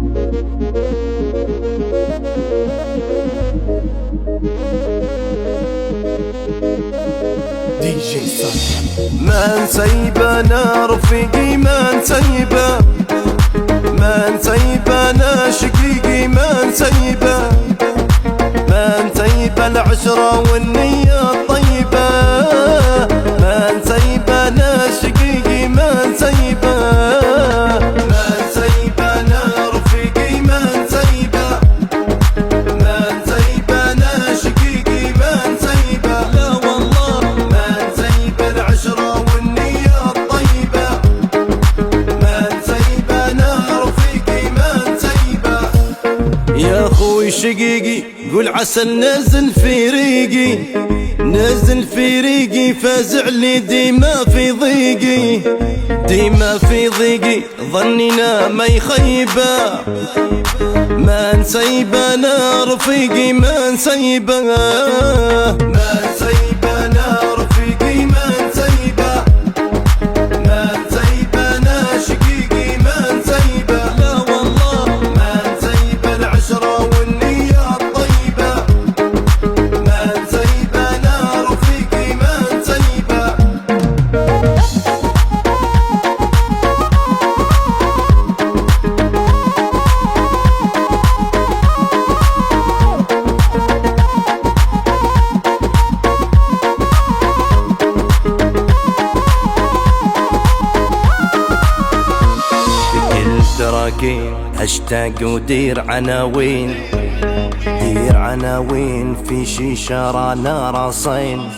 دي جي صالح. ما نسيبه انا رفيقي، ما نسيبه، ما نسيبه انا شقيقي، ما نسيبه، ما نسيبه العشرة والنية الطيبة، ما نسيبه انا شقيقي، ما نسيبه، ما نسيبه انا رفيقي، ما نسيبه، ما نسيبه انا شقيقي، ما نسيبه، لا والله ما نسيبه العشرة والنية الطيبة، ما نسيبه انا رفيقي، ما نسيبه. يا اخوي شقيقي قول عسى نزل في ريقي، نزل في ريقي فازع لي ديما في ضيقي، ديما في ضيقي ظنينا ما يخيبه، ما نسيبه انا رفيقي، ما نسيبه، ما نسيبه انا رفيقي، ما نسيبه، ما نسيبه انا شقيقي، ما نسيبه، لا والله ما نسيبه العشرة والنية الطيبة، ما نسيبه انا رفيقي، ما نسيبه. تراكين اشتاق ودير عناوين، دير عناوين في شيشة رانا راسين،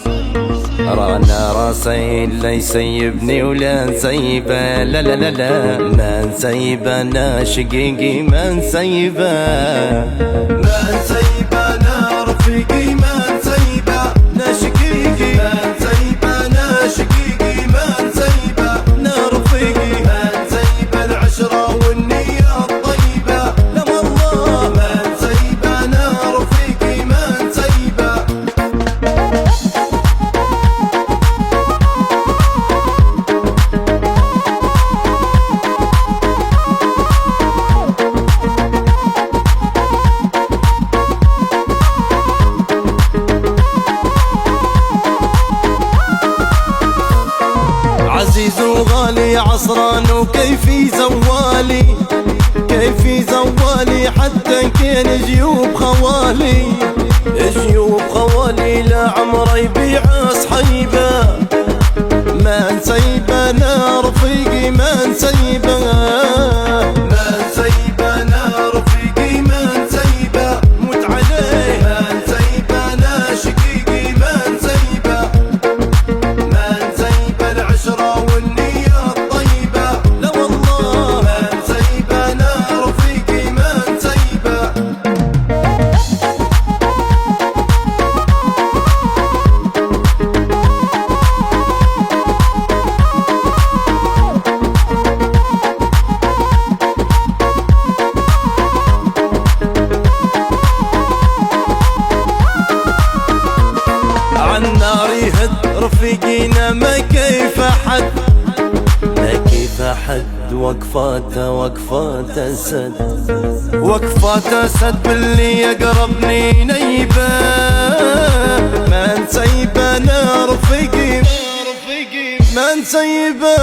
رانا راسين لا يسيبني ولا نسيبه، لا لا لا لا ما نسيبه انا شقيقي، ما نسيبه، ما نسيبه انا رفيقي، ما نسيبه انا شقيقي، ما نسيبه انا شقيقي، ما نسيبه انا رفيقي، ما نسيبه العشرة والنية الطيبة، لا والله ما نسيبه انا رفيقي، ما نسيبه. عزيز وغالي عصران وكيفي زوالي، كيفي زوالي حتى كان جيوب خوالي، جيوب خوالي لا عمره يبيع صحيبه، ما نسيبه انا رفيقي، ما نسيبه، ما نسيبه انا رفيقي، ما نسيبه موت عليه، ما نسيبه انا شقيقي، ما نسيبه، ما نسيبه العشرة والنية الطيبة، لا والله ما نسيبه انا رفيقي، ما نسيبه. عالنار يهد رفيقينا ما كيف حد، ما كيف حد وقفاته وقفاته سد، وقفاته سد باللي يقربني نيبه، ما نسيبه انا رفيقي، ما نسيبه.